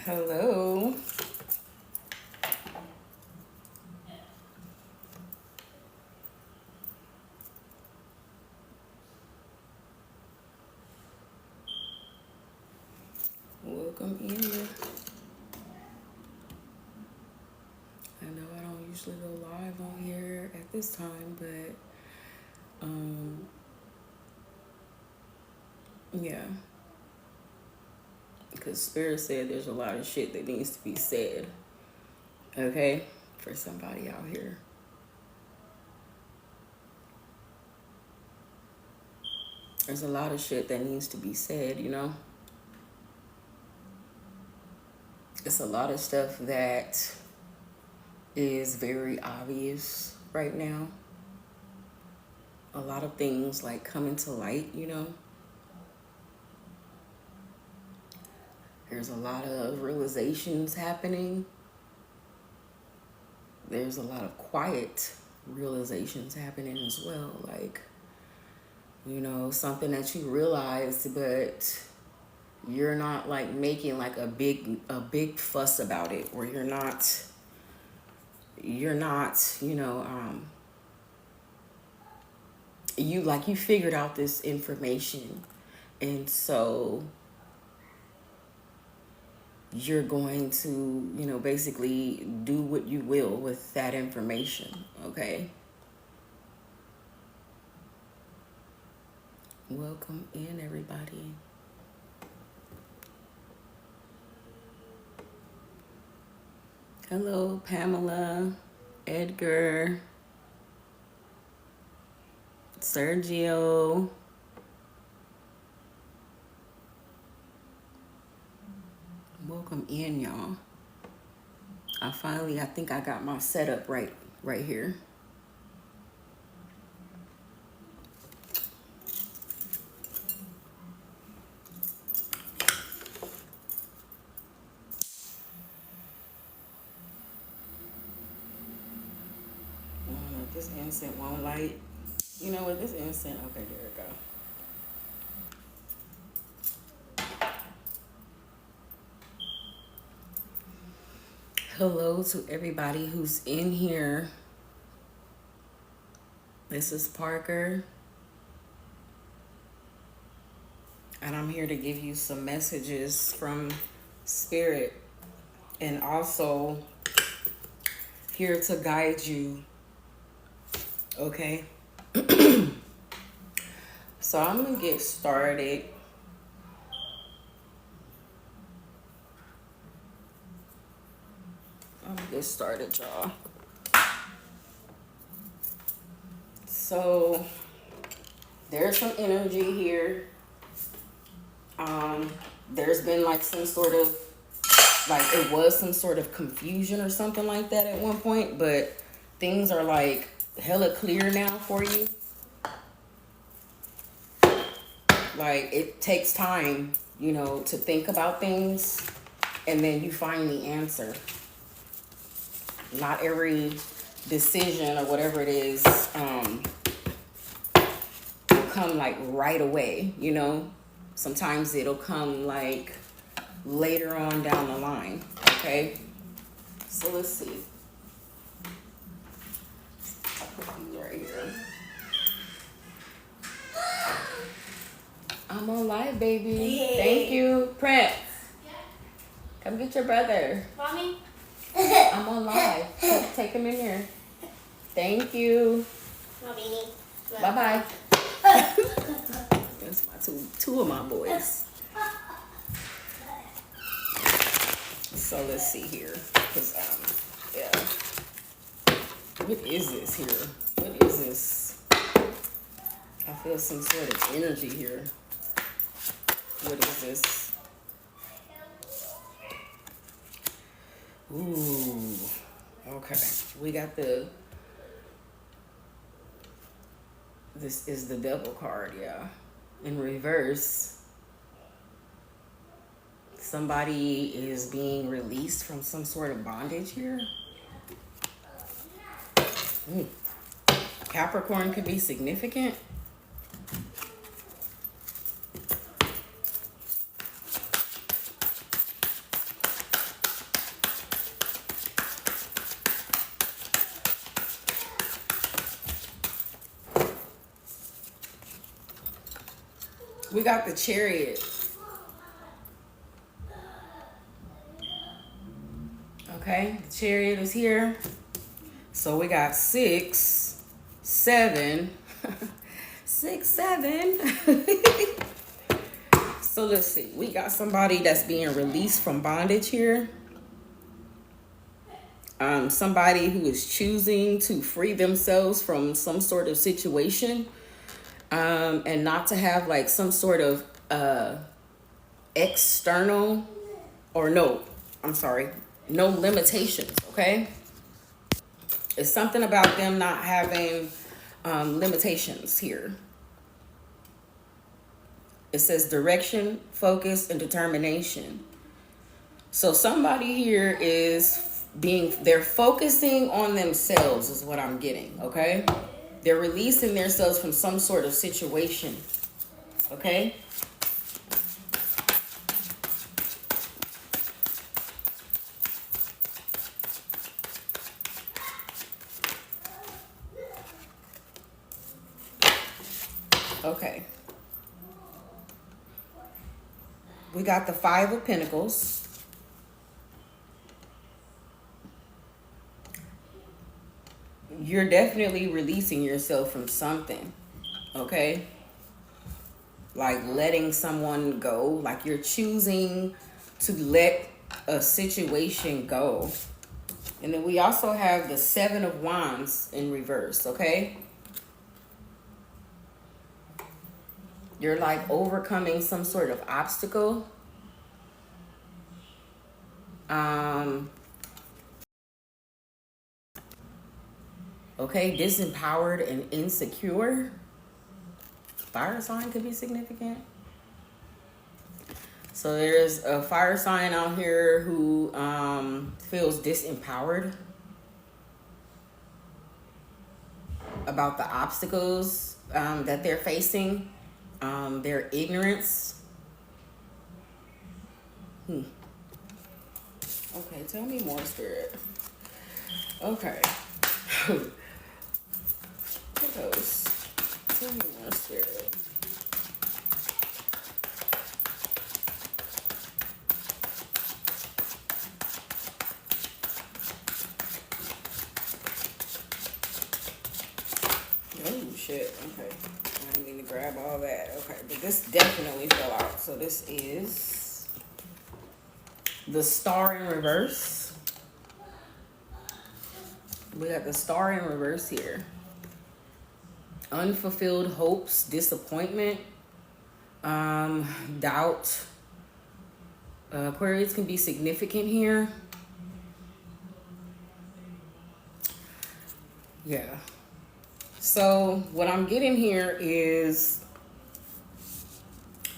Hello. Welcome in. I know I don't usually go live on here at this time, but yeah. Because Spirit said there's a lot of shit that needs to be said. Okay? For somebody out here. There's a lot of shit that needs to be said, you know? It's a lot of stuff that is very obvious right now. A lot of things like coming to light, you know? There's a lot of realizations happening. There's a lot of quiet realizations happening as well. Like, you know, something that you realize, but you're not like making like a big fuss about it, or you're not, you know, you figured out this information, and so you're going to, you know, basically do what you will with that information. Okay. Welcome in, everybody. Hello, Pamela, Edgar, Sergio. Welcome in, y'all. I think I got my setup right here. This incense won't light. You know what? This incense. Okay, there it go. Hello to everybody who's in here. This is Parker. And I'm here to give you some messages from Spirit. And also here to guide you. Okay? So I'm going to get started. Y'all. So there's some energy here. There's been like some sort of, like it was some sort of confusion or something like that at one point, but things are like hella clear now for you. Like it takes time, you know, to think about things, and then you find the answer. Not every decision or whatever it is will come like right away, you know. Sometimes it'll come like later on down the line. Okay, so let's see. I'll put these right here. I'm on live, baby. Hey. Thank you, Prince. Come get your brother. Mommy? I'm on live. Take him in here. Thank you. Bye-bye. That's my two of my boys. So let's see here. Cause yeah. What is this here? What is this? I feel some sort of energy here. What is this? Ooh. Okay. We got this is the devil card, yeah. In reverse. Somebody is being released from some sort of bondage here. Capricorn could be significant. We got the Chariot. Okay, the Chariot is here. So we got 6, 7, 6, 7. So let's see. We got somebody that's being released from bondage here. Somebody who is choosing to free themselves from some sort of situation, and not to have like some sort of external, or no, I'm sorry, no limitations, okay? It's something about them not having limitations here. It says direction, focus, and determination. So somebody here is they're focusing on themselves is what I'm getting, okay? They're releasing themselves from some sort of situation, okay? Okay. We got the 5 of Pentacles. You're definitely releasing yourself from something, okay? Like letting someone go. Like you're choosing to let a situation go. And then we also have the 7 of Wands in reverse, okay? You're like overcoming some sort of obstacle. Okay, disempowered and insecure. Fire sign could be significant. So there's a fire sign out here who feels disempowered about the obstacles that they're facing, their ignorance. Okay, tell me more, Spirit. Okay. What else? Tell me more, Spirit. Oh, shit. Okay. I didn't mean to grab all that. Okay, but this definitely fell out. So this is the Star in reverse. We got the Star in reverse here. Unfulfilled hopes, disappointment, doubt. Aquarius can be significant here. Yeah. So what I'm getting here is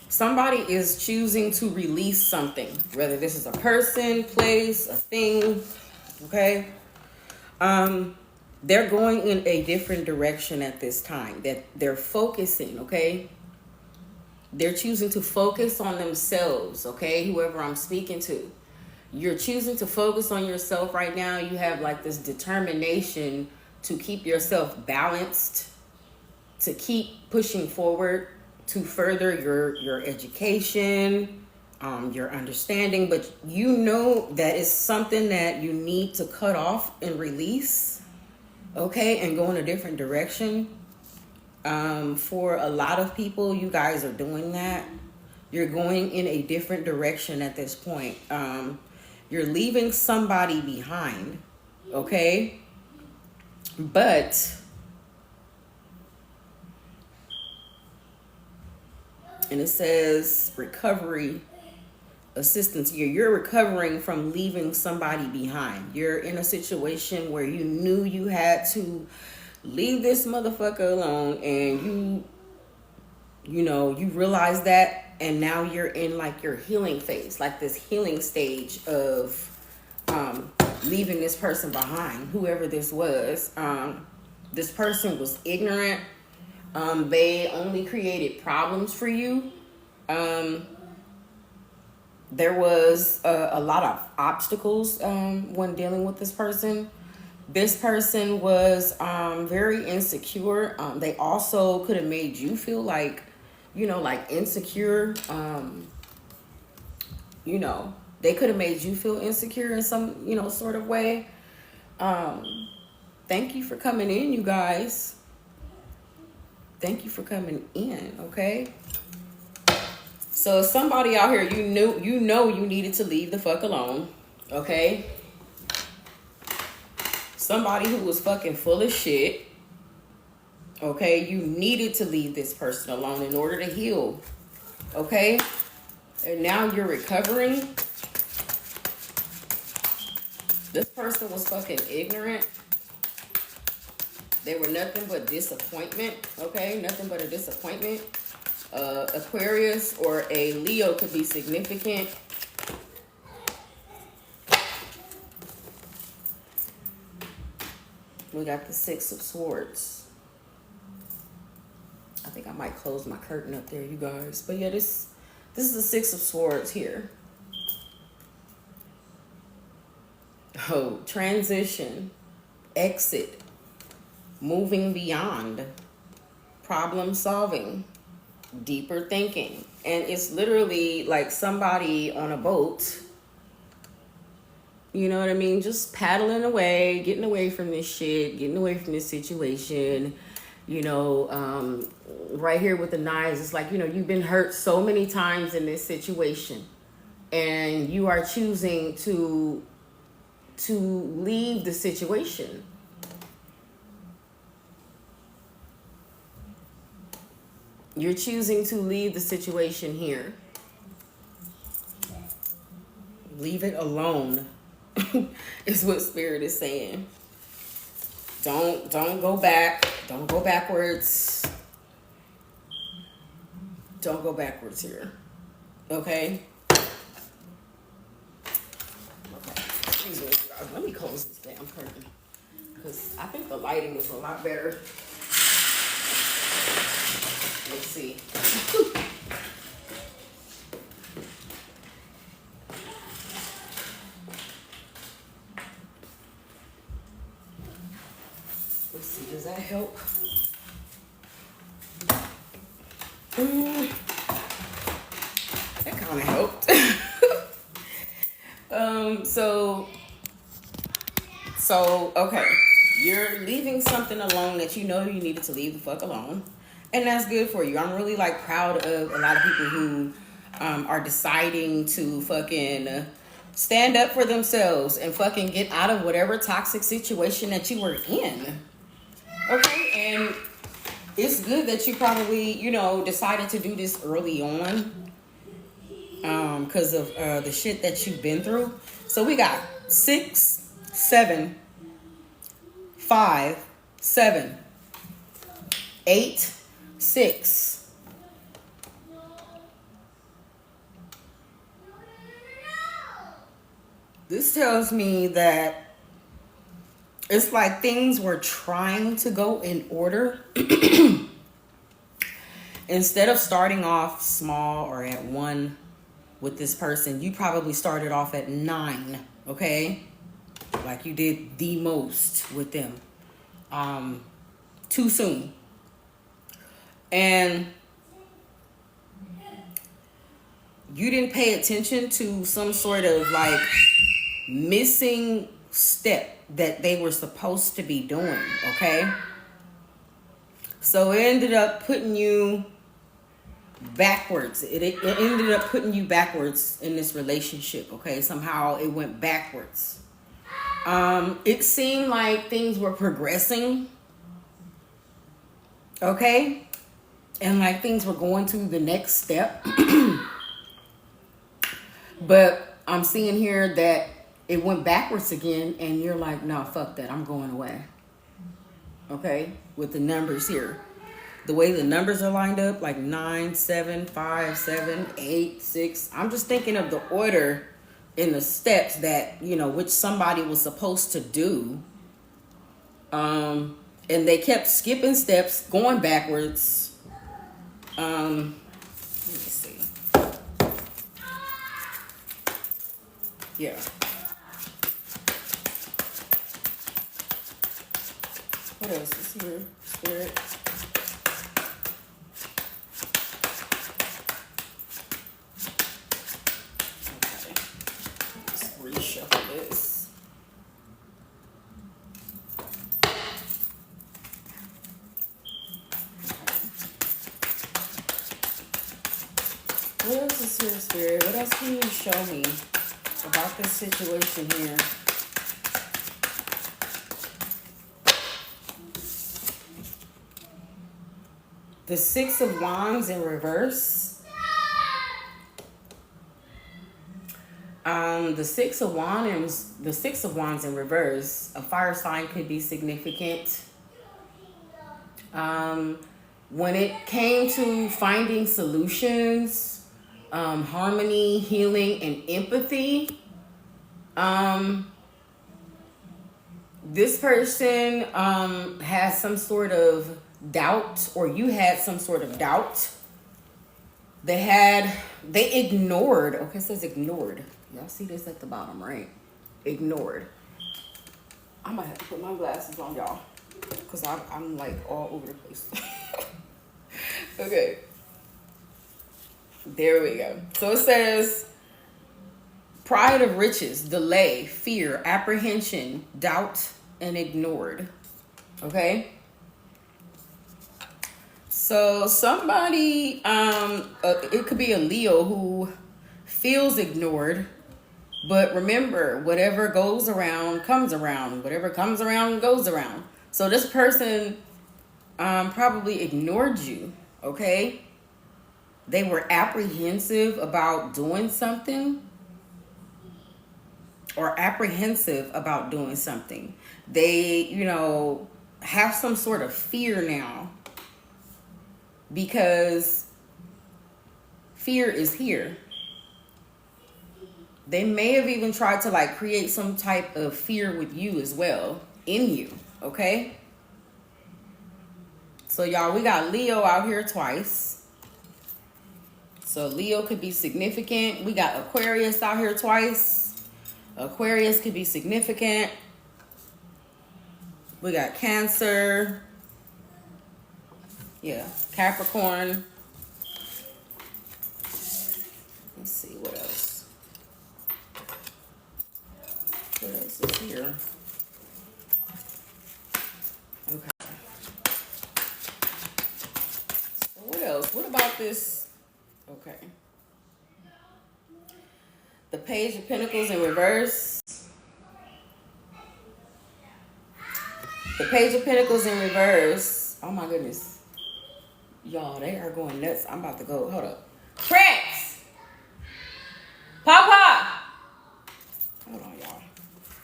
somebody is choosing to release something, whether this is a person, place, a thing, okay? They're going in a different direction at this time. That they're focusing, okay? They're choosing to focus on themselves, okay? Whoever I'm speaking to. You're choosing to focus on yourself right now. You have like this determination to keep yourself balanced, to keep pushing forward, to further your education, your understanding. But you know that is something that you need to cut off and release, okay, and go in a different direction. For a lot of people, you guys are doing that. You're going in a different direction at this point. You're leaving somebody behind, okay? But, and it says recovery assistance. You're recovering from leaving somebody behind. You're in a situation where you knew you had to leave this motherfucker alone, and you realize that, and now you're in like your healing phase, like this healing stage of leaving this person behind, whoever this was. This person was ignorant. They only created problems for you. There was a lot of obstacles when dealing with this person. This person was very insecure. They also could have made you feel like you know, like insecure. You know, they could have made you feel insecure in some, you know, sort of way. Thank you for coming in, you guys. Thank you for coming in, okay? So somebody out here, you know you needed to leave the fuck alone, okay? Somebody who was fucking full of shit, okay? You needed to leave this person alone in order to heal, okay? And now you're recovering. This person was fucking ignorant. They were nothing but disappointment, okay? Nothing but a disappointment. Aquarius or a Leo could be significant. We got the Six of Swords. I think I might close my curtain up there, you guys. But yeah, this is the Six of Swords here. Oh, transition, exit, moving beyond, problem solving, deeper thinking. And it's literally like somebody on a boat, you know what I mean? Just paddling away, getting away from this shit, getting away from this situation. You know, right here with the knives, it's like, you know, you've been hurt so many times in this situation, and you are choosing to leave the situation. You're choosing to leave the situation here. Leave it alone is what Spirit is saying. Don't go back. Don't go backwards. Don't go backwards here. Okay? Excuse me. Let me close this damn curtain, because I think the lighting is a lot better. Let's see. Let's see, does that help? That kind of helped. So, okay. You're leaving something alone that you know you needed to leave the fuck alone. And that's good for you. I'm really like proud of a lot of people who are deciding to fucking stand up for themselves and fucking get out of whatever toxic situation that you were in. Okay, and it's good that you probably, you know, decided to do this early on because of the shit that you've been through. So we got 6, 7, 5, 7, 8, 6. This tells me that it's like things were trying to go in order. Instead of starting off small or at 1 with this person, you probably started off at 9, okay? Like you did the most with them too soon. And you didn't pay attention to some sort of like missing step that they were supposed to be doing, okay? So it ended up putting you backwards. It ended up putting you backwards in this relationship, okay? Somehow it went backwards. It seemed like things were progressing, okay? And like things were going to the next step. But I'm seeing here that it went backwards again, and you're like, no, fuck that, I'm going away. Okay? With the numbers here. The way the numbers are lined up, like 9, 7, 5, 7, 8, 6. I'm just thinking of the order in the steps that, you know, which somebody was supposed to do. And they kept skipping steps, going backwards. Let me see. Yeah. What else is here? Spirit. else is here, Spirit? What else can you show me about this situation here? The Six of Wands in reverse. The Six of Wands in reverse. A fire sign could be significant. When it came to finding solutions, harmony, healing, and empathy, this person has some sort of doubt, or you had some sort of doubt. They ignored. Okay, it says ignored. Y'all see this at the bottom, right? Ignored. I might have to put my glasses on, y'all, because I'm like all over the place. Okay. There we go. So it says pride of riches, delay, fear, apprehension, doubt, and ignored. Okay. So somebody, it could be a Leo who feels ignored, but remember, whatever goes around comes around. Whatever comes around goes around. So this person probably ignored you, okay? They were apprehensive about doing something, or apprehensive about doing something. They, have some sort of fear now, because fear is here. They may have even tried to like create some type of fear with you as well, in you, okay? So y'all, we got Leo out here twice. So Leo could be significant. We got Aquarius out here twice. Aquarius could be significant. We got Cancer. Yeah, Capricorn. Let's see what else. What else is here? Okay. So what else? What about this? Okay. The Page of Pentacles in reverse. The Page of Pentacles in reverse. Oh my goodness. Y'all, they are going nuts. I'm about to go. Hold up. Prince! Papa! Hold on, y'all.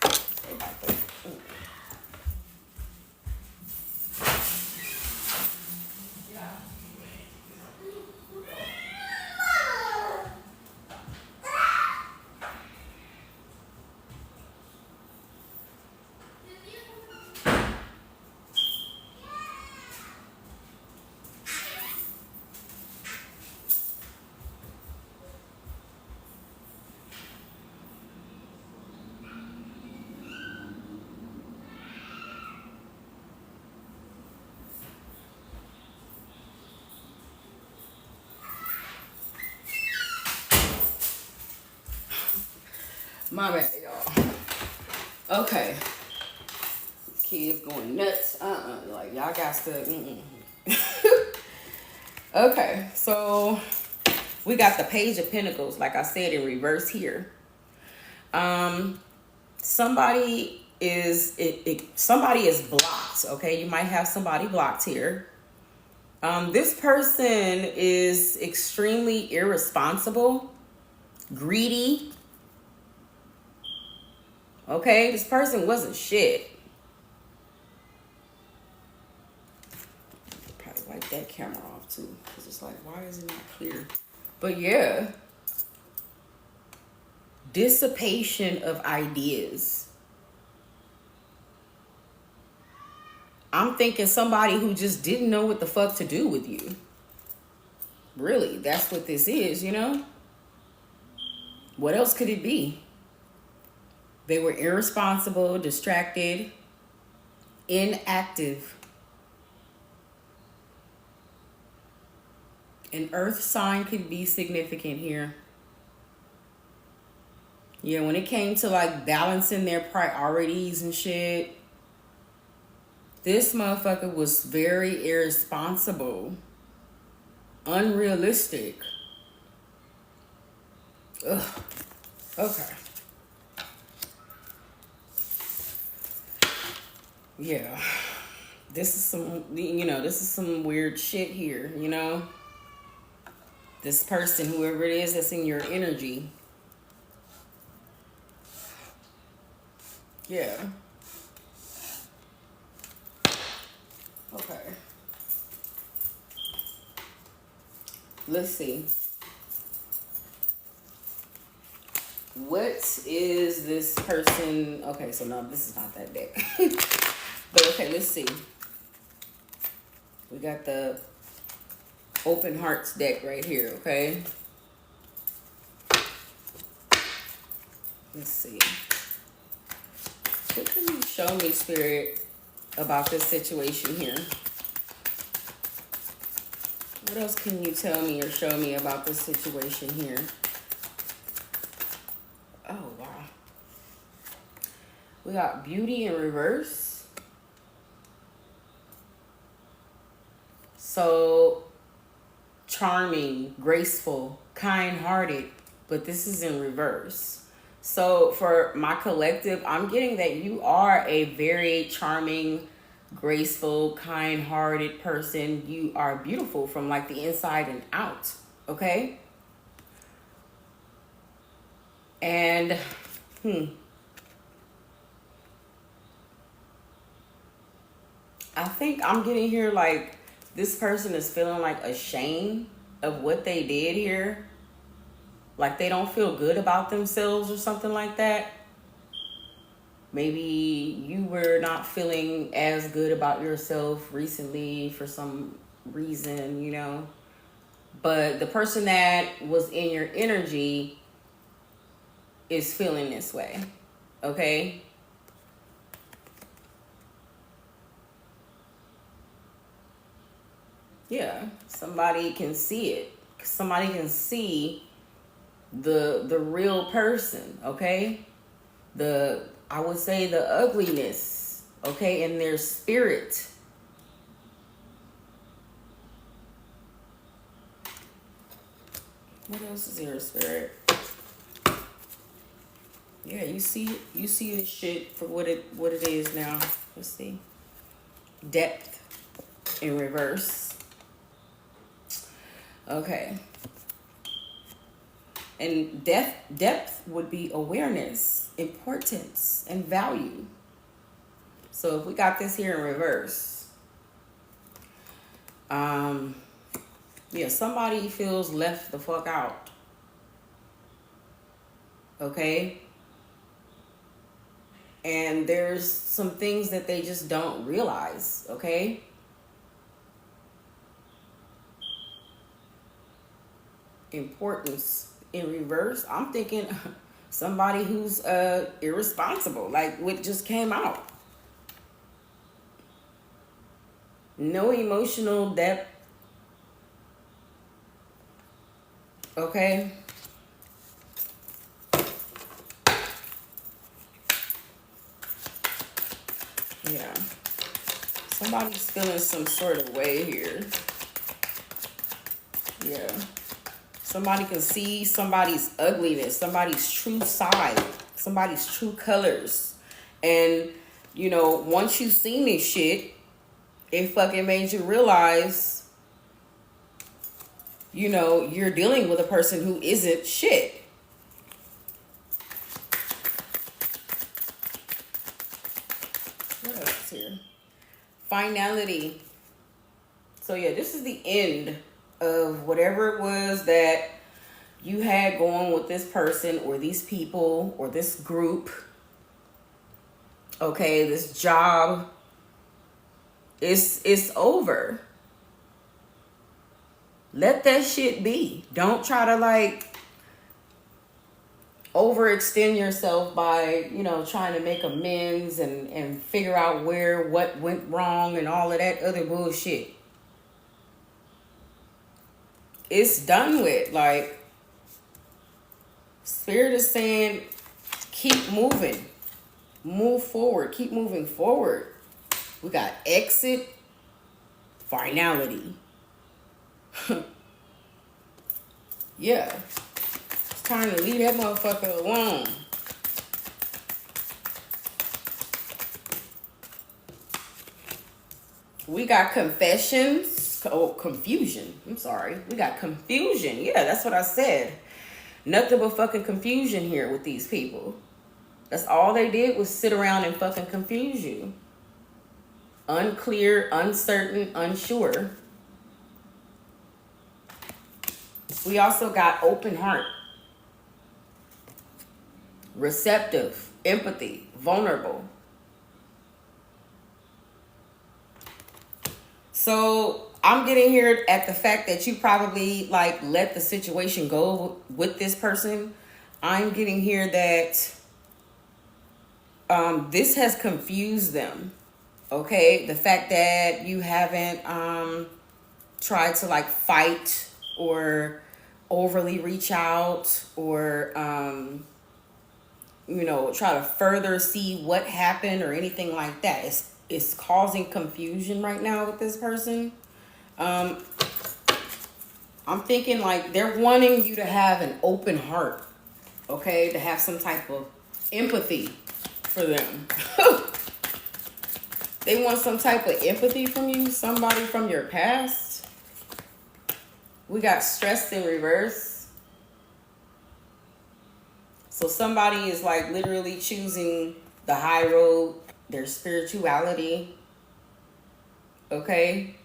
Sorry about that. My bad, y'all. Okay. Kids going nuts. Like, y'all got to... Okay, so we got the Page of Pentacles, like I said, in reverse here. Somebody is blocked, okay? You might have somebody blocked here. This person is extremely irresponsible, greedy. Okay, this person wasn't shit. Probably wipe that camera off too, because it's like, why is it not clear? But yeah, dissipation of ideas. I'm thinking somebody who just didn't know what the fuck to do with you. Really, that's what this is, What else could it be? They were irresponsible, distracted, inactive. An earth sign could be significant here. Yeah, when it came to like balancing their priorities and shit, this motherfucker was very irresponsible, unrealistic. Ugh. Okay. Yeah. This is some, this is some weird shit here, This person, whoever it is that's in your energy. Yeah. Okay. Let's see. What is this person? Okay, so no, this is not that deck. But okay, let's see. We got the Open Hearts deck right here, okay? Let's see. What can you show me, Spirit, about this situation here? What else can you tell me or show me about this situation here? Oh, wow. We got Beauty in reverse. So, charming, graceful, kind-hearted, but this is in reverse. So, for my collective, I'm getting that you are a very charming, graceful, kind-hearted person. You are beautiful from like the inside and out, okay? And I think I'm getting here like this person is feeling like ashamed of what they did here. Like they don't feel good about themselves or something like that. Maybe you were not feeling as good about yourself recently for some reason. But the person that was in your energy is feeling this way, okay? Yeah, somebody can see it. Somebody can see the real person, okay? I would say the ugliness, okay, in their spirit. What else is here, Spirit? Yeah, you see this shit for what it is now. Let's see. Depth in reverse. Okay. And depth would be awareness, importance, and value. So if we got this here in reverse, yeah, somebody feels left the fuck out. Okay? And there's some things that they just don't realize, okay? Importance in reverse, I'm thinking somebody who's irresponsible, like what just came out. No emotional depth. Okay. Yeah. Somebody's feeling some sort of way here. Yeah. Somebody can see somebody's ugliness, somebody's true side, somebody's true colors. And, once you seen this shit, it fucking made you realize, you're dealing with a person who isn't shit. What else is here? Finality. So yeah, this is the end of whatever it was that you had going with this person or these people or this group. Okay, this job. It's over. Let that shit be. Don't try to overextend yourself by, trying to make amends and figure out what went wrong and all of that other bullshit. It's done with. Spirit is saying, keep moving. Move forward. Keep moving forward. We got exit, finality. Yeah. Trying to leave that motherfucker alone. We got confessions. Oh, confusion. I'm sorry. We got confusion. Yeah, that's what I said. Nothing but fucking confusion here with these people. That's all they did was sit around and fucking confuse you. Unclear, uncertain, unsure. We also got open heart. Receptive, empathy, vulnerable. So I'm getting here at the fact that you probably like let the situation go with this person. I'm getting here that this has confused them. Okay, the fact that you haven't tried to like fight or overly reach out or you know, try to further see what happened or anything like that. It's causing confusion right now with this person. I'm thinking like they're wanting you to have an open heart, okay? To have some type of empathy for them. They want some type of empathy from you, somebody from your past. We got stressed in reverse. So somebody is like literally choosing the high road, their spirituality, okay?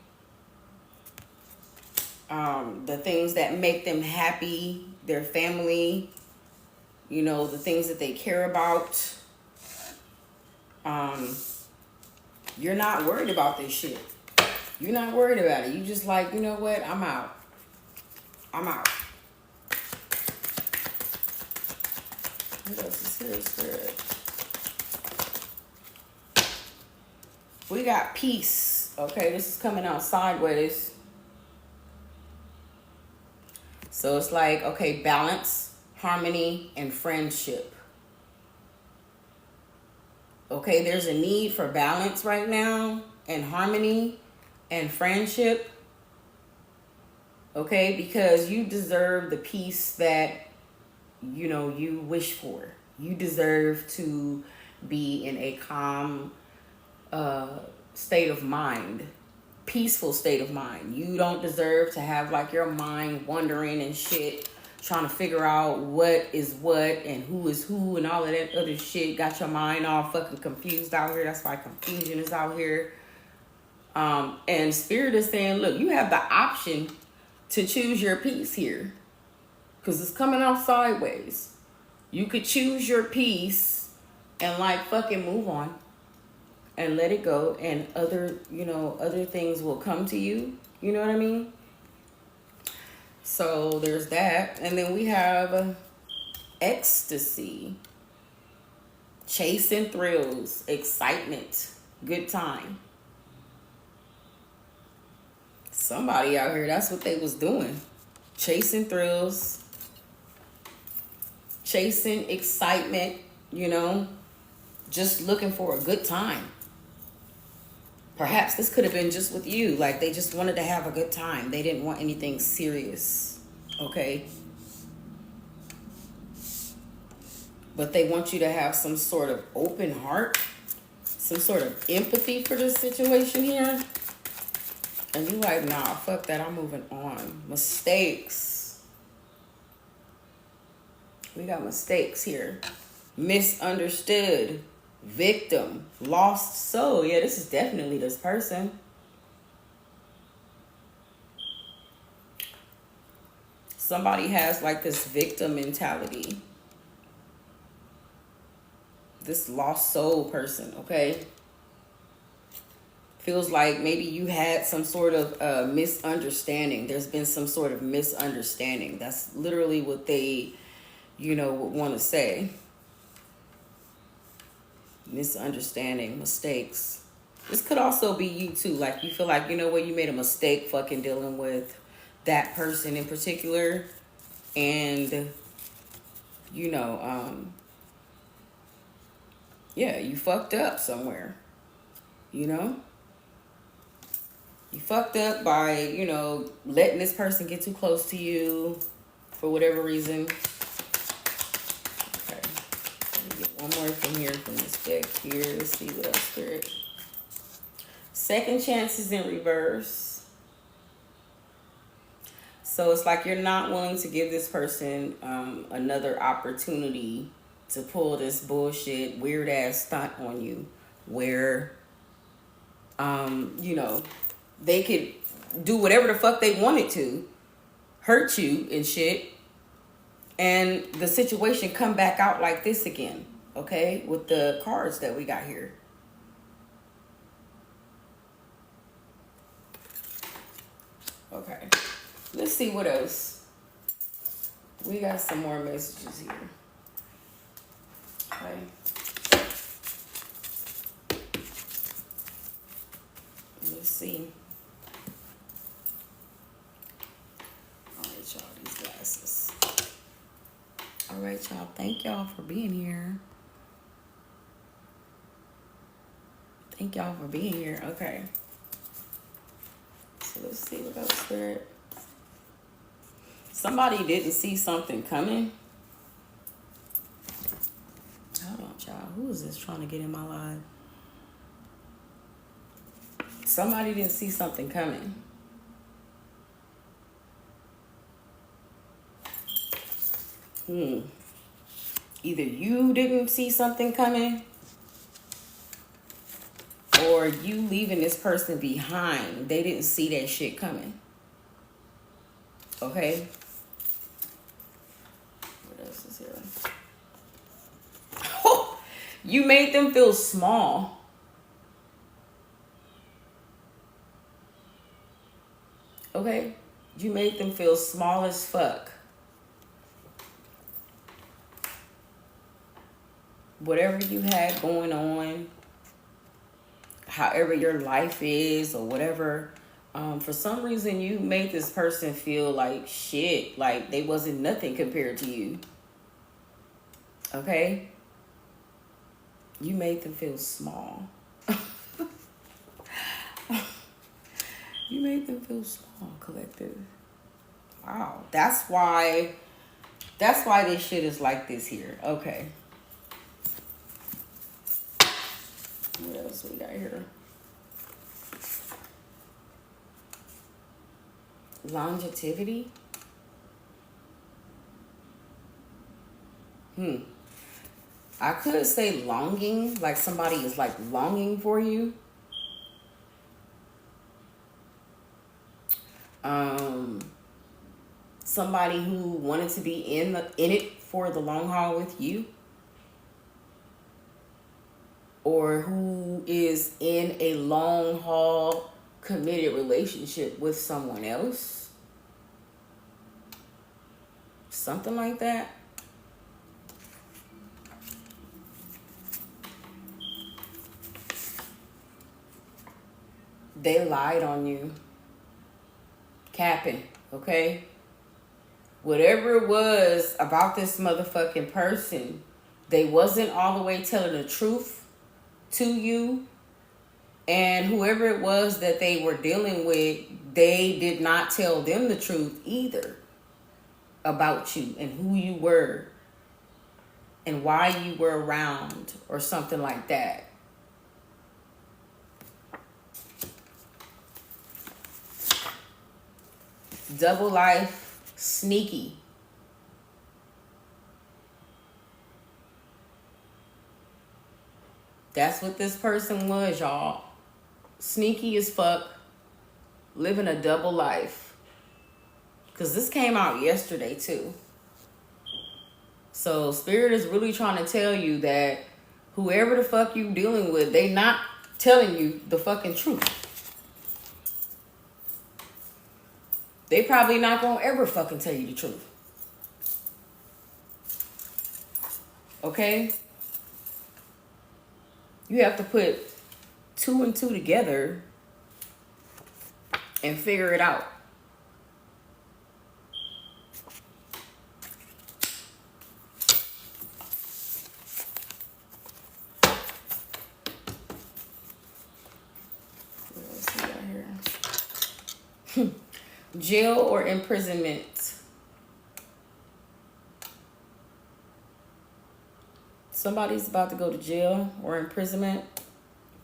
The things that make them happy, their family, you know, the things that they care about. You're not worried about this shit. You're not worried about it. You just like, you know what? I'm out. I'm out. What else is here, Spirit? We got peace. Okay, this is coming out sideways. So it's like, okay, balance, harmony, and friendship. Okay, there's a need for balance right now and harmony and friendship. Okay, because you deserve the peace that, you know, you wish for. You deserve to be in a calm state of mind, peaceful state of mind. You don't deserve to have like your mind wandering and shit, trying to figure out what is what and who is who and all of that other shit. Got your mind all fucking confused out here. That's why confusion is out here. And Spirit is saying, look, you have the option to choose your peace here, because it's coming out sideways. You could choose your peace and like fucking move on and let it go, and other, you know, other things will come to you. You know what I mean? So there's that. And then we have ecstasy, chasing thrills, excitement, good time. Somebody out here, that's what they was doing. Chasing thrills, chasing excitement, you know, just looking for a good time. Perhaps this could have been just with you. Like they just wanted to have a good time. They didn't want anything serious. Okay? But they want you to have some sort of open heart, some sort of empathy for this situation here. And you like, nah, fuck that. I'm moving on. Mistakes. We got mistakes here. Misunderstood. Victim. Lost soul. Yeah, this is definitely this person. Somebody has like this victim mentality. This lost soul person, okay? Feels like maybe you had some sort of misunderstanding. There's been some sort of misunderstanding. That's literally what they, you know, would want to say. Misunderstanding, mistakes. This could also be you too. Like you feel like, you know what, you made a mistake fucking dealing with that person in particular. And, you know, yeah, you fucked up somewhere, you know? You fucked up by, you know, letting this person get too close to you for whatever reason. One more from here from this deck here. Let's see what else, Spirit. Second chances in reverse. So it's like you're not willing to give this person another opportunity to pull this bullshit, weird ass stunt on you where, you know, they could do whatever the fuck they wanted to, hurt you and shit, and the situation come back out like this again, okay, with the cards that we got here. Okay, let's see what else. We got some more messages here. Okay. Let's see. All right, y'all, these glasses. All right, y'all, thank y'all for being here. Thank y'all for being here. Okay. So let's see what else there. Somebody didn't see something coming. Hold on, y'all. Who is this trying to get in my life? Somebody didn't see something coming. Either you didn't see something coming, or you leaving this person behind. They didn't see that shit coming. Okay? What else is here? Oh, you made them feel small. Okay? You made them feel small as fuck. Whatever you had going on, however your life is or whatever, for some reason you made this person feel like shit, like they wasn't nothing compared to you. Okay? You made them feel small. You made them feel small, collective. Wow. That's why this shit is like this here. Okay. What else we got here? Longevity. I could say longing, like somebody is like longing for you. Somebody who wanted to be in it for the long haul with you. Or who is in a long haul committed relationship with someone else. Something like that. They lied on you. Capping, okay? Whatever it was about this motherfucking person, they wasn't all the way telling the truth to you, and whoever it was that they were dealing with, they did not tell them the truth either about you and who you were and why you were around or something like that. Double life, sneaky. That's what this person was, y'all. Sneaky as fuck. Living a double life. Because this came out yesterday, too. So, Spirit is really trying to tell you that whoever the fuck you dealing with, they not telling you the fucking truth. They probably not gonna ever fucking tell you the truth. Okay? You have to put 2 and 2 together and figure it out. What else we got here? Jail or imprisonment. Somebody's about to go to jail or imprisonment.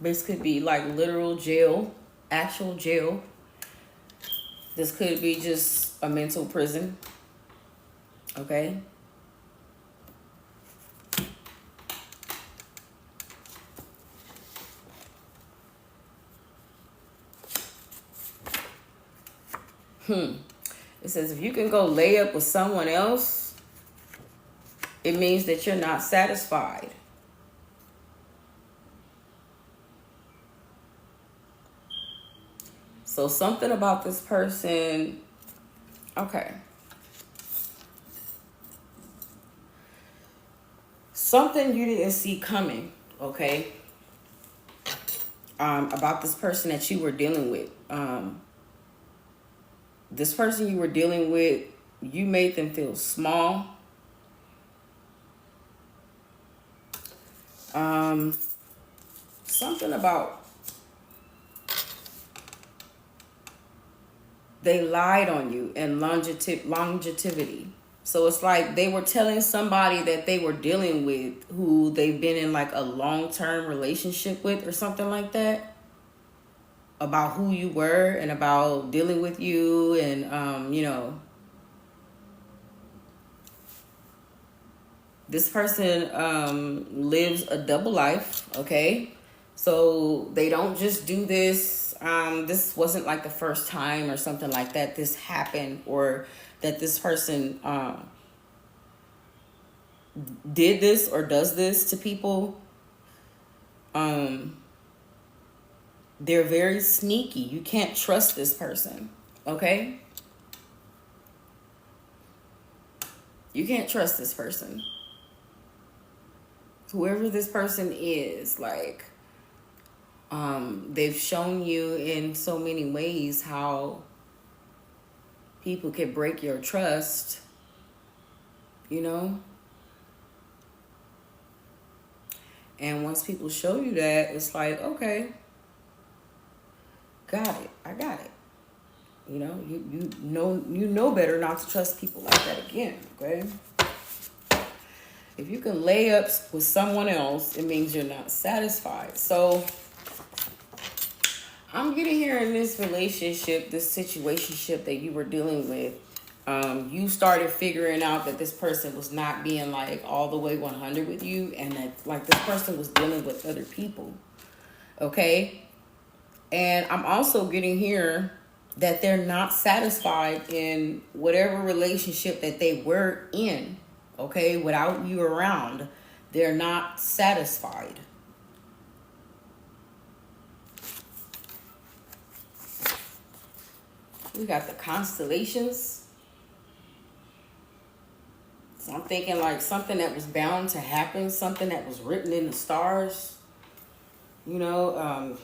This could be like literal jail, actual jail. This could be just a mental prison. Okay? It says if you can go lay up with someone else, it means that you're not satisfied. So something about this person, okay. Something you didn't see coming, okay? About this person that you were dealing with. This person you were dealing with, you made them feel small. Something about they lied on you and longevity. So it's like they were telling somebody that they were dealing with who they've been in like a long-term relationship with or something like that, about who you were and about dealing with you and, you know, this person lives a double life, okay? So they don't just do this. This wasn't like the first time or something like that this happened, or that this person did this or does this to people. They're very sneaky. You can't trust this person, okay? You can't trust this person. Whoever this person is, like, they've shown you in so many ways how people can break your trust, you know? And once people show you that, it's like, okay, got it. I got it. You know, you know better not to trust people like that again, okay? If you can lay up with someone else, it means you're not satisfied. So I'm getting here in this relationship, this situationship that you were dealing with, you started figuring out that this person was not being like all the way 100 with you, and that like this person was dealing with other people, okay? And I'm also getting here that they're not satisfied in whatever relationship that they were in, okay? Without you around, they're not satisfied. We got the constellations. So I'm thinking like something that was bound to happen, something that was written in the stars, you know,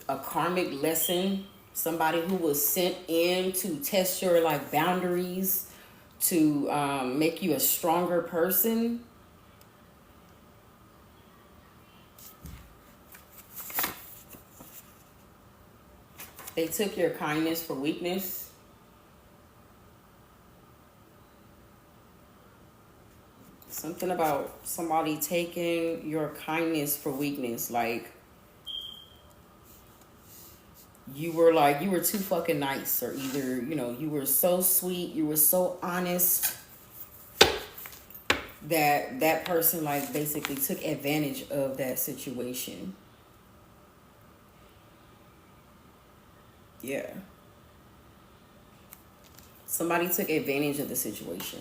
a karmic lesson, somebody who was sent in to test your like boundaries, to make you a stronger person. They took your kindness for weakness. Something about somebody taking your kindness for weakness. Like, you were too fucking nice, or either, you know, you were so sweet, you were so honest, that person like basically took advantage of that situation. Yeah. Somebody took advantage of the situation.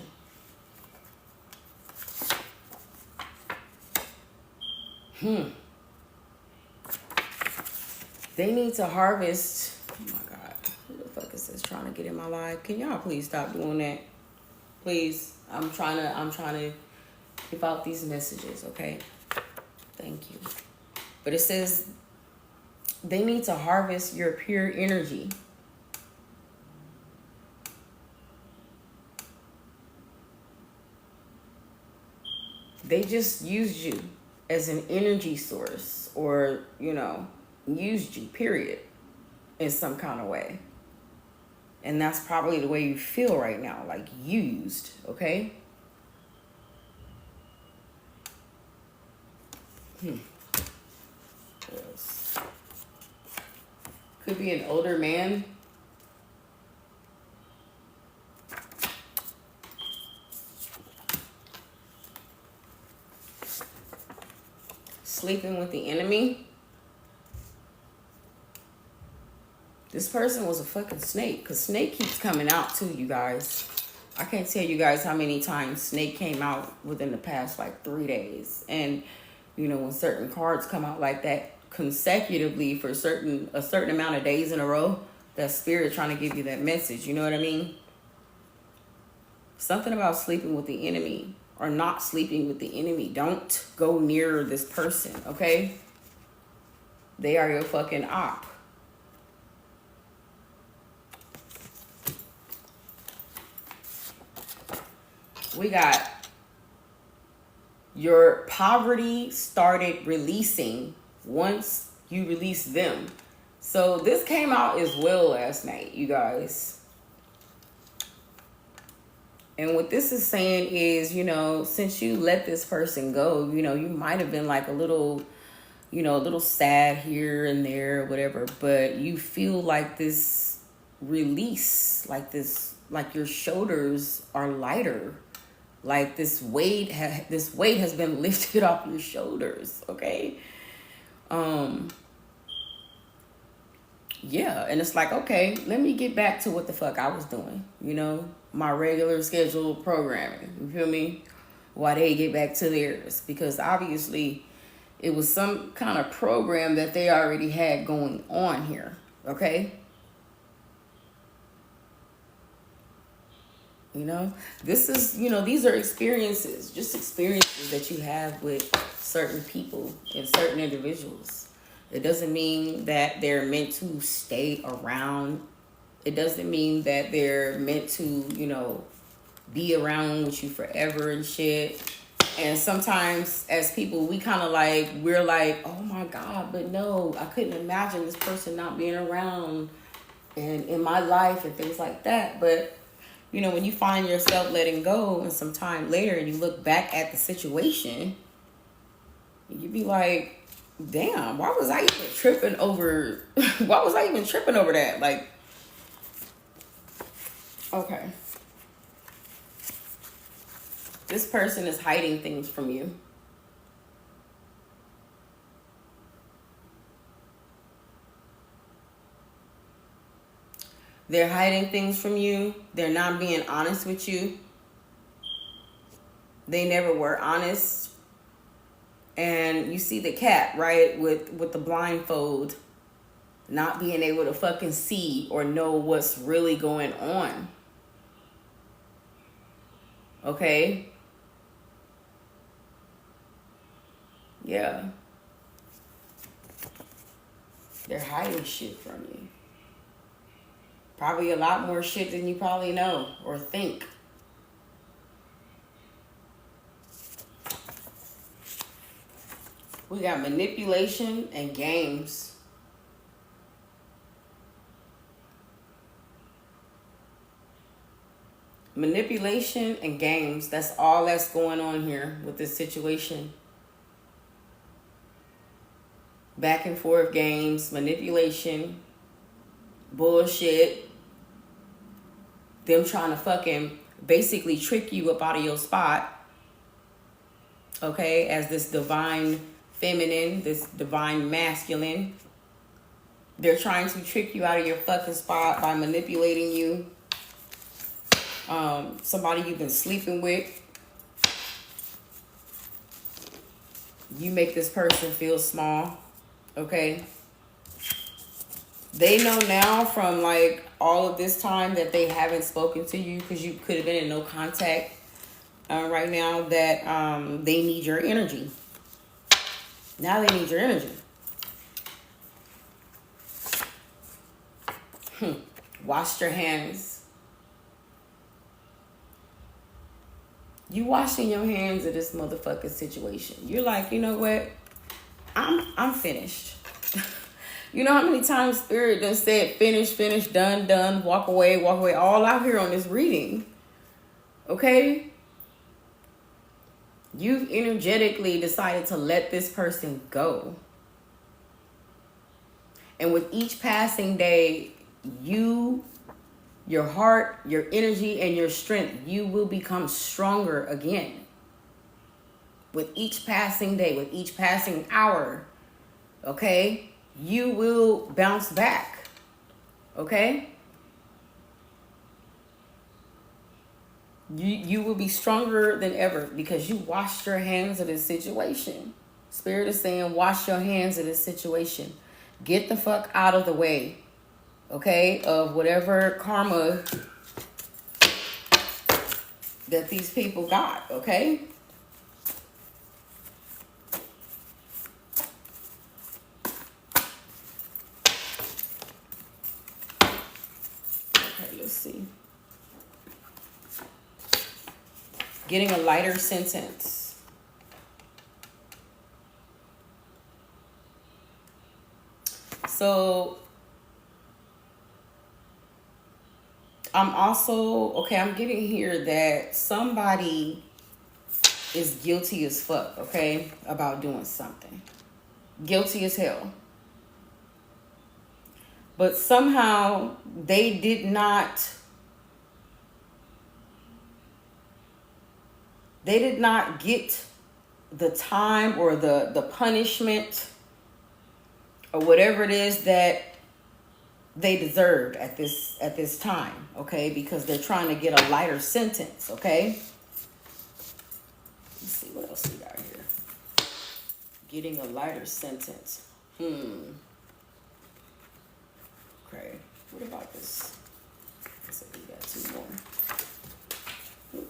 They need to harvest. Oh my God. Who the fuck is this trying to get in my life? Can y'all please stop doing that? Please. I'm trying to give out these messages, okay? Thank you. But it says they need to harvest your pure energy. They just used you as an energy source, or, you know, used you, period, in some kind of way. And that's probably the way you feel right now, like used, okay? Yes. Could be an older man. Sleeping with the enemy. This person was a fucking snake, because snake keeps coming out too, you guys. I can't tell you guys how many times snake came out within the past like 3 days. And you know, when certain cards come out like that consecutively for a certain amount of days in a row, that spirit trying to give you that message. You know what I mean? Something about sleeping with the enemy or not sleeping with the enemy. Don't go near this person, okay? They are your fucking op. We got your poverty started releasing once you release them. So this came out as well last night, you guys. And what this is saying is, you know, since you let this person go, you know, you might have been like a little, you know, a little sad here and there, or whatever, but you feel like this release, like this, like your shoulders are lighter. Like this weight has been lifted off your shoulders, okay? Yeah, and it's like, okay, let me get back to what the fuck I was doing, you know? My regular scheduled programming, you feel me? While they get back to theirs. Because obviously it was some kind of program that they already had going on here, okay? You know, this is, you know, these are experiences, just experiences that you have with certain people and certain individuals. It doesn't mean that they're meant to stay around. It doesn't mean that they're meant to, you know, be around with you forever and shit. And sometimes as people, we kind of like, we're like, oh my God, but no, I couldn't imagine this person not being around and in my life and things like that. But you know, when you find yourself letting go and some time later and you look back at the situation, you be like, damn, why was I even tripping over that? Like, okay. This person is hiding things from you. They're hiding things from you. They're not being honest with you. They never were honest. And you see the cat, right? With the blindfold, not being able to fucking see or know what's really going on. Okay? Yeah. They're hiding shit from you. Probably a lot more shit than you probably know or think. We got manipulation and games. Manipulation and games. That's all that's going on here with this situation. Back and forth games, manipulation, bullshit. Them trying to fucking basically trick you up out of your spot. Okay, as this divine feminine, this divine masculine. They're trying to trick you out of your fucking spot by manipulating you. Somebody you've been sleeping with. You make this person feel small. Okay. They know now from like all of this time that they haven't spoken to you because you could have been in no contact right now that they need your energy. Now they need your energy. Wash your hands. You washing your hands of this motherfucking situation. You're like, you know what? I'm finished. You know how many times Spirit done said finish, done, walk away, all out here on this reading. Okay? You've energetically decided to let this person go. And with each passing day, your heart, your energy, and your strength, you will become stronger again. With each passing day, with each passing hour, okay? You will bounce back, okay? You will be stronger than ever because you washed your hands of this situation. Spirit is saying, wash your hands of this situation. Get the fuck out of the way, okay, of whatever karma that these people got, okay? Okay, let's see. Getting a lighter sentence. So I'm getting here that somebody is guilty as fuck, okay, about doing something. Guilty as hell. But somehow they did not get the time or the punishment or whatever it is that they deserved at this time, okay? Because they're trying to get a lighter sentence, okay? Let's see what else we got here. Getting a lighter sentence. Okay, what about this? Let's see, we got two more.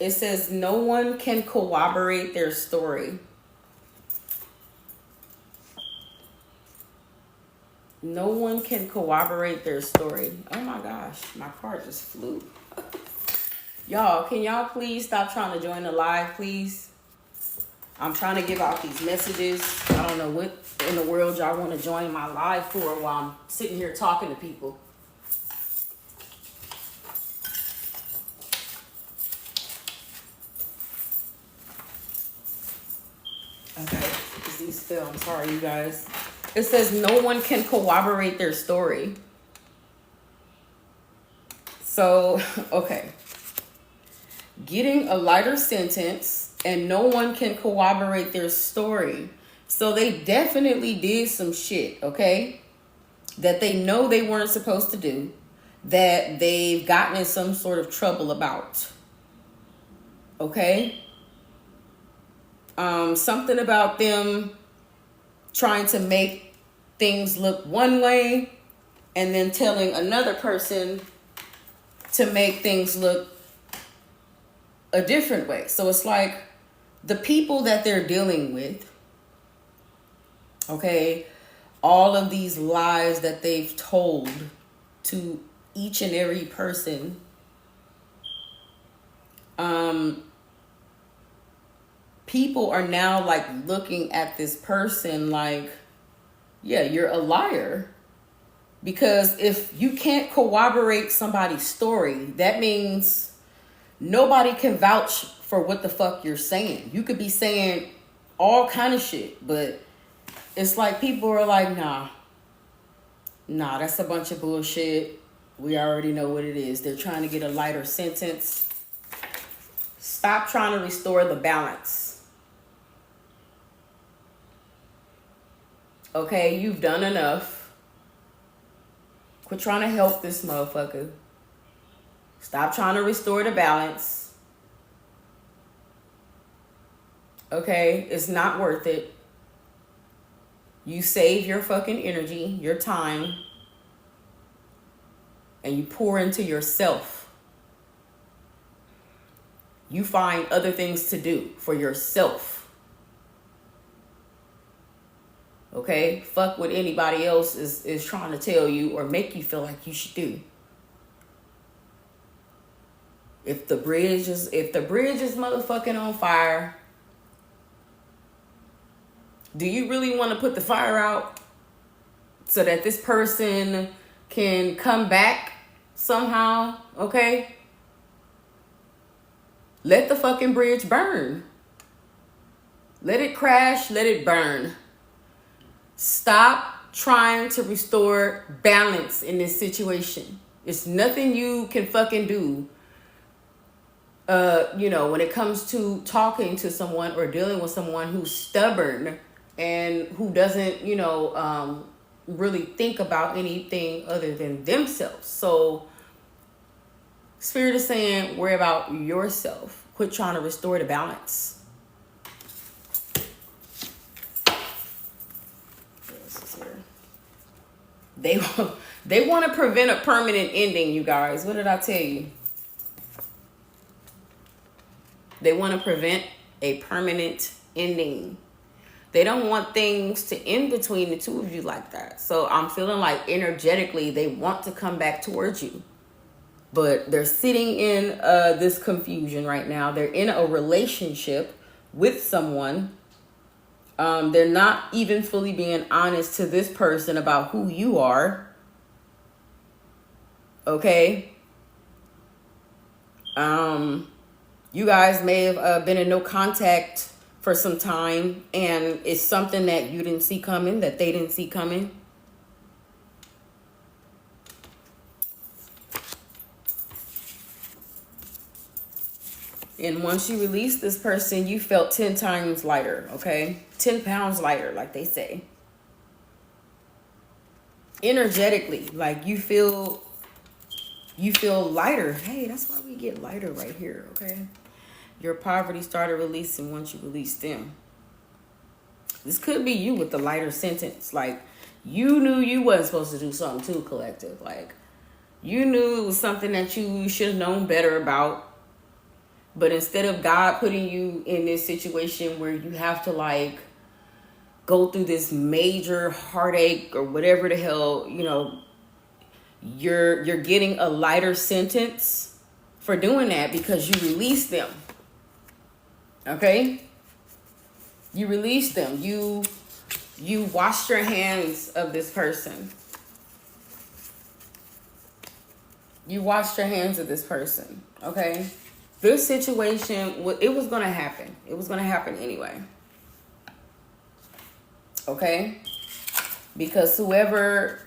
It says no one can corroborate their story. No one can corroborate their story. Oh my gosh, my card just flew. Y'all, can y'all please stop trying to join the live, please? I'm trying to give out these messages. I don't know what in the world y'all want to join my live for while I'm sitting here talking to people. Okay, these fell. I'm sorry, you guys. It says no one can corroborate their story. So, okay. Getting a lighter sentence and no one can corroborate their story. So they definitely did some shit, okay? That they know they weren't supposed to do. That they've gotten in some sort of trouble about. Okay? Something about them trying to make things look one way and then telling another person to make things look a different way. So it's like the people that they're dealing with, okay, all of these lies that they've told to each and every person, people are now like looking at this person like, yeah, you're a liar. Because if you can't corroborate somebody's story, that means nobody can vouch for what the fuck you're saying. You could be saying all kind of shit, but it's like people are like, nah, that's a bunch of bullshit. We already know what it is. They're trying to get a lighter sentence. Stop trying to restore the balance. Okay, you've done enough. Quit trying to help this motherfucker. Stop trying to restore the balance. Okay, it's not worth it. You save your fucking energy, your time, and you pour into yourself. You find other things to do for yourself. Okay? Fuck what anybody else is trying to tell you or make you feel like you should do. If the bridge is motherfucking on fire, do you really want to put the fire out so that this person can come back somehow? Okay? Let the fucking bridge burn. Let it crash, let it burn. Stop trying to restore balance in this situation. It's nothing you can fucking do. When it comes to talking to someone or dealing with someone who's stubborn and who doesn't, really think about anything other than themselves. So Spirit is saying, worry about yourself. Quit trying to restore the balance. They want to prevent a permanent ending, you guys. What did I tell you? They want to prevent a permanent ending. They don't want things to end between the two of you like that. So I'm feeling like energetically they want to come back towards you. But they're sitting in this confusion right now. They're in a relationship with someone. They're not even fully being honest to this person about who you are. Okay? You guys may have been in no contact for some time, and it's something that you didn't see coming, that they didn't see coming. And once you release this person, you felt 10 times lighter, okay? 10 pounds lighter, like they say. Energetically, like you feel lighter. Hey, that's why we get lighter right here, okay? Your poverty started releasing once you released them. This could be you with the lighter sentence. Like, you knew you wasn't supposed to do something too, collective. Like, you knew it was something that you should have known better about. But instead of God putting you in this situation where you have to, like, go through this major heartache or whatever the hell, you're getting a lighter sentence for doing that because you released them. Okay? You released them. You washed your hands of this person. You washed your hands of this person. Okay? This situation, it was going to happen. It was going to happen anyway. Okay? Because whoever,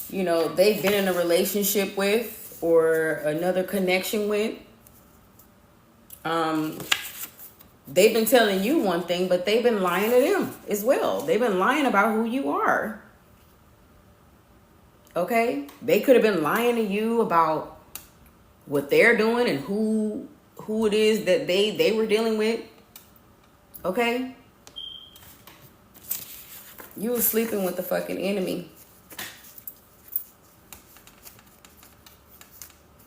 they've been in a relationship with or another connection with, they've been telling you one thing, but they've been lying to them as well. They've been lying about who you are. Okay? They could have been lying to you about what they're doing and who it is that they were dealing with. Okay? You were sleeping with the fucking enemy.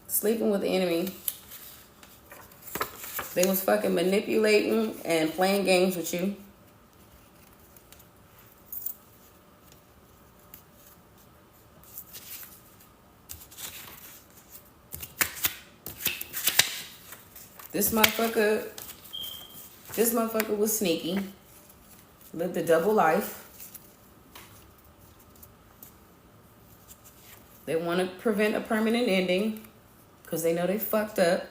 Sleeping with the enemy. They was fucking manipulating and playing games with you. This motherfucker was sneaky. Lived a double life. They want to prevent a permanent ending because they know they fucked up.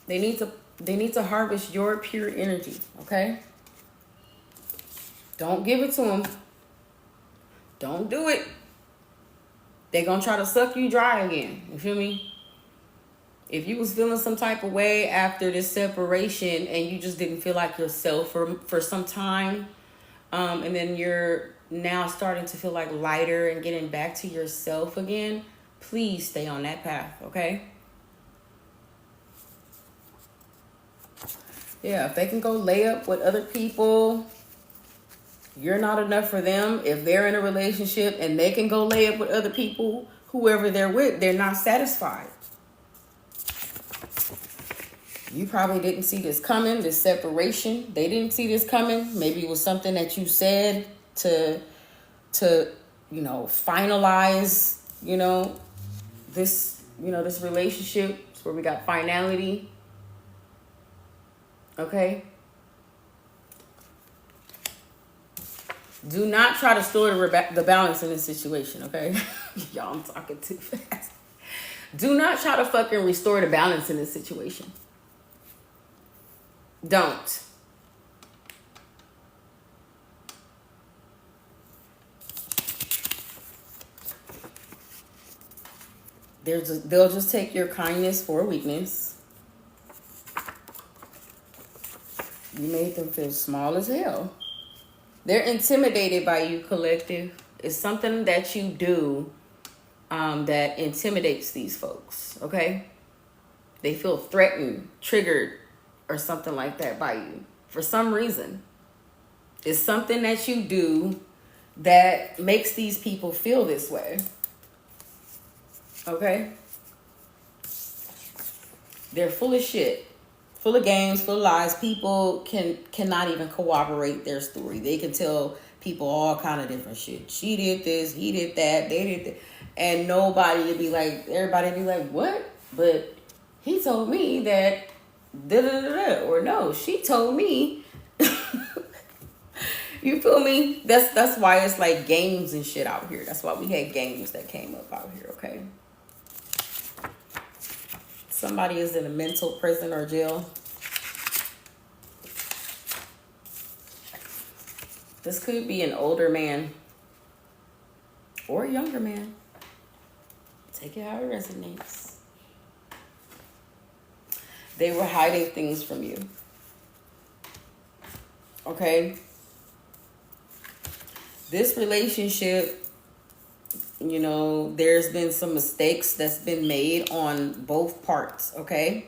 They need to harvest your pure energy, okay? Don't give it to them. Don't do it. They're going to try to suck you dry again. You feel me? If you was feeling some type of way after this separation and you just didn't feel like yourself for some time, and then you're now starting to feel like lighter and getting back to yourself again, please stay on that path, okay? Yeah, if they can go lay up with other people, you're not enough for them. If they're in a relationship and they can go lay up with other people, whoever they're with, they're not satisfied. You probably didn't see this coming, this separation. They didn't see this coming. Maybe it was something that you said to finalize, this relationship where we got finality. Okay? Do not try to store the balance in this situation, okay? Y'all, I'm talking too fast. Do not try to fucking restore the balance in this situation. Don't. They'll just take your kindness for weakness. You made them feel small as hell. They're intimidated by you, collective. It's something that you do that intimidates these folks, okay? They feel threatened, triggered, or something like that by you for some reason. It's something that you do that makes these people feel this way, okay? They're full of shit, full of games, full of lies. People cannot even corroborate their story. They can tell people all kind of different shit. She did this, he did that, they did that. And everybody be like, what? But he told me that da-da-da-da. Or no, she told me. You feel me? That's why it's like games and shit out here. That's why we had games that came up out here, okay? Somebody is in a mental prison or jail. This could be an older man or a younger man. Take it how it resonates. They were hiding things from you. Okay? This relationship, you know, there's been some mistakes that's been made on both parts, okay?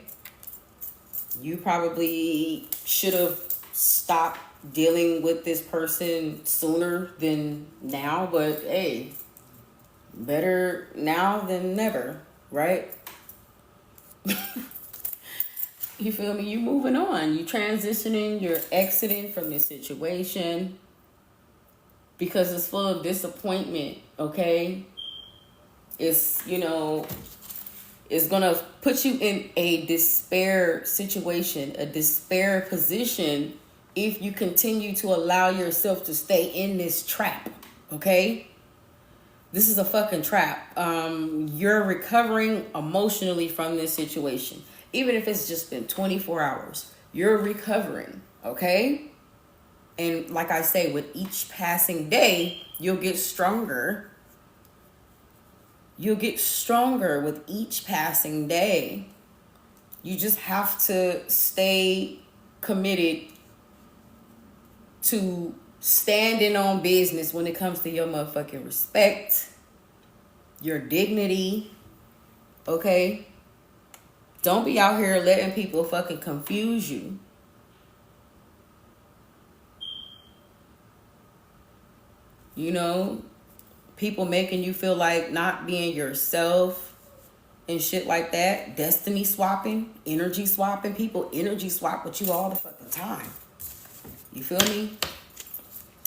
You probably should have stopped dealing with this person sooner than now, but hey, better now than never, right? You feel me? You moving on. You transitioning. You're exiting from this situation because it's full of disappointment, okay? It's, you know, it's going to put you in a despair situation, a despair position if you continue to allow yourself to stay in this trap, okay? This is a fucking trap. You're recovering emotionally from this situation. Even if it's just been 24 hours, you're recovering, okay? And like I say, with each passing day, you'll get stronger. You'll get stronger with each passing day. You just have to stay committed to standing on business when it comes to your motherfucking respect, your dignity, okay? Don't be out here letting people fucking confuse you. You know, people making you feel like not being yourself and shit like that. Destiny swapping, energy swapping. People energy swap with you all the fucking time. You feel me?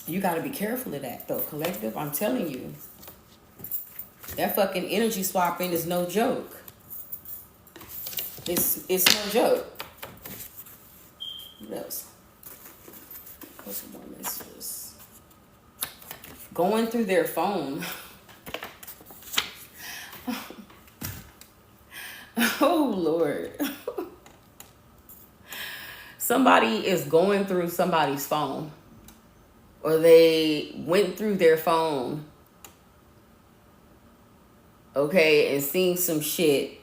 You got to be careful of that, though, collective. I'm telling you. That fucking energy swapping is no joke. It's no joke. What else? What's some more messages? Going through their phone. Oh, Lord. Somebody is going through somebody's phone. Or they went through their phone. Okay, and seen some shit.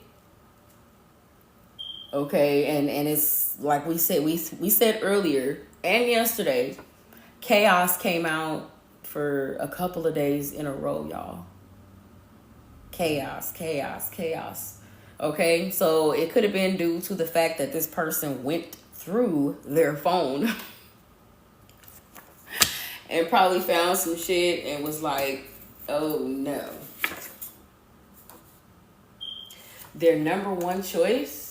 Okay, and it's like we said earlier and yesterday, chaos came out for a couple of days in a row, y'all. Chaos. Okay, so it could have been due to the fact that this person went through their phone and probably found some shit and was like, oh no. Their number one choice.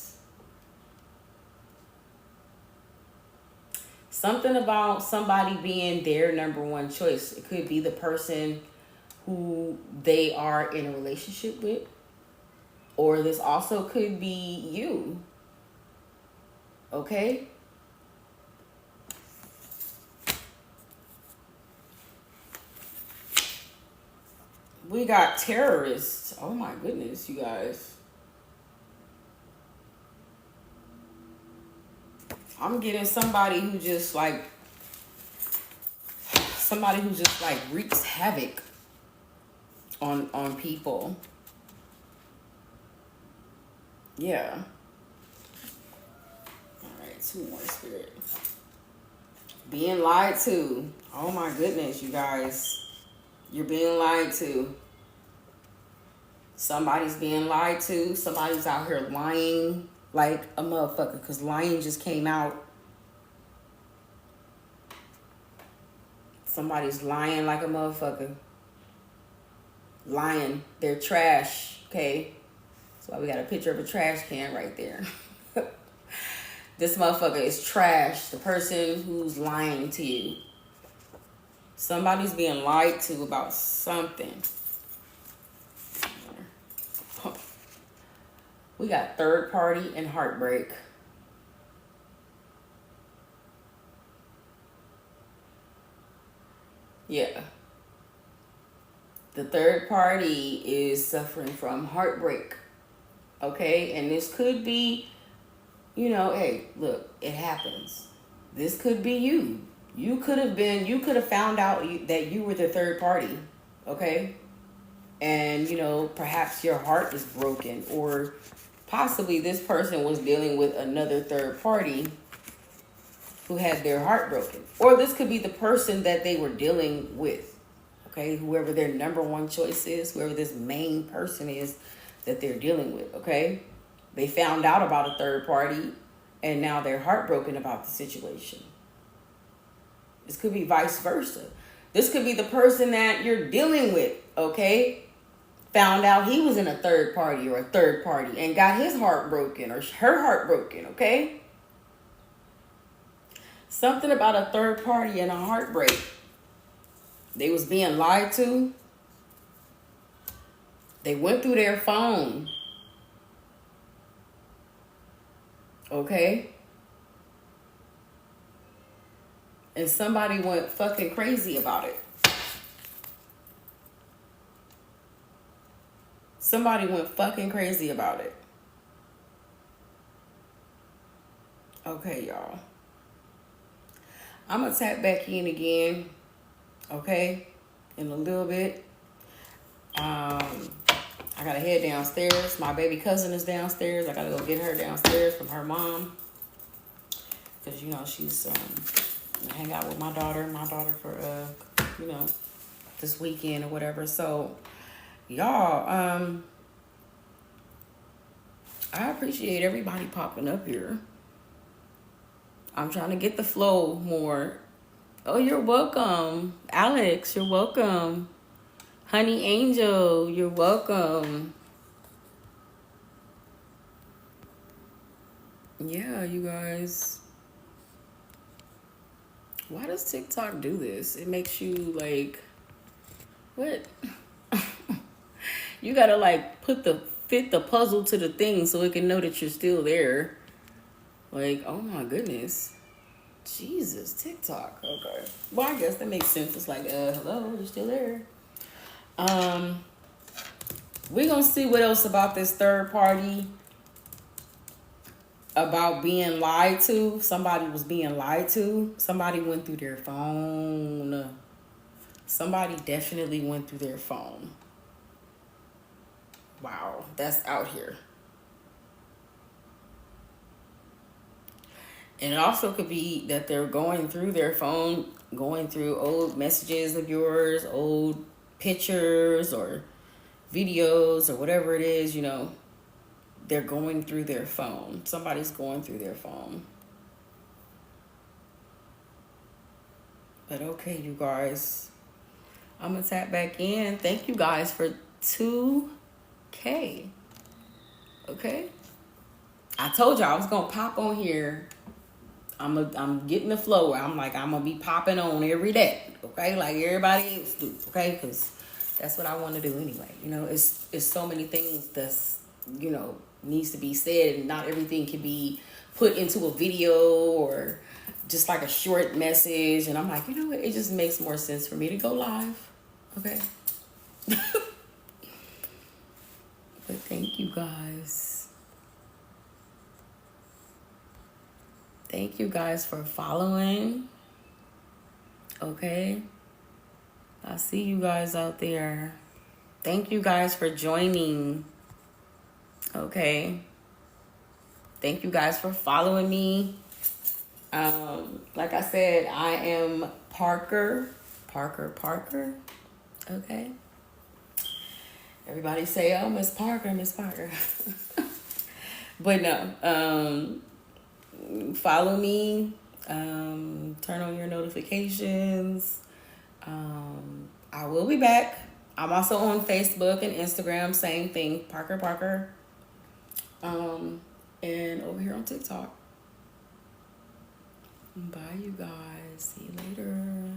Something about somebody being their number one choice. It could be the person who they are in a relationship with. Or this also could be you. Okay? We got terrorists. Oh my goodness, you guys. I'm getting somebody who just like wreaks havoc on people. Yeah. All right, 2 more, Spirit. Being lied to. Oh my goodness, you guys. You're being lied to. Somebody's being lied to. Somebody's out here lying like a motherfucker, because lying just came out. Somebody's lying like a motherfucker. Lying. They're trash, okay? That's why we got a picture of a trash can right there. This motherfucker is trash. The person who's lying to you. Somebody's being lied to about something. We got third party and heartbreak. Yeah. The third party is suffering from heartbreak. Okay? And this could be, hey, look, it happens. This could be you. You could have found out that you were the third party. Okay? And, perhaps your heart is broken, or possibly this person was dealing with another third party who had their heart broken. Or this could be the person that they were dealing with. Okay, whoever their number one choice is, whoever this main person is that they're dealing with, okay? They found out about a third party and now they're heartbroken about the situation. This could be vice versa. This could be the person that you're dealing with, okay? Found out he was in a third party or a third party and got his heart broken or her heart broken, okay? Something about a third party and a heartbreak. They was being lied to. They went through their phone. Okay? And somebody went fucking crazy about it. Somebody went fucking crazy about it. Okay, y'all. I'm going to tap back in again. Okay? In a little bit. I got to head downstairs. My baby cousin is downstairs. I got to go get her downstairs from her mom. Because, she's hang out with my daughter for, this weekend or whatever. So, y'all, I appreciate everybody popping up here. I'm trying to get the flow more. Oh, you're welcome. Alex, you're welcome. Honey Angel, you're welcome. Yeah, you guys. Why does TikTok do this? It makes you like, what? You gotta like fit the puzzle to the thing so it can know that you're still there. Like, oh my goodness. Jesus, TikTok. Okay. Well, I guess that makes sense. It's like, hello, you're still there. We're gonna see what else about this third party. About being lied to. Somebody was being lied to. Somebody went through their phone. Somebody definitely went through their phone. Wow, that's out here. And it also could be that they're going through their phone, going through old messages of yours, old pictures or videos or whatever it is, they're going through their phone. Somebody's going through their phone. But okay, you guys. I'm going to tap back in. Thank you guys for 2K. Okay? I told y'all I was going to pop on here. I'm getting the flow where I'm like, I'm going to be popping on every day. Okay? Like everybody else do. Okay? Because that's what I want to do anyway. It's so many things that's, needs to be said, and not everything can be put into a video or just like a short message. And I'm like, what? It just makes more sense for me to go live. Okay. But thank you guys. Thank Thank you guys for following. Okay. I'll see you guys out there. Thank you guys for joining. Okay. Thank you guys for following me. Like I said, I am Parker. Okay. Everybody say, oh, Miss Parker, Miss Parker. But no. Follow me. Turn on your notifications. I will be back. I'm also on Facebook and Instagram. Same thing. Parker. And over here on TikTok. Bye, you guys. See you later.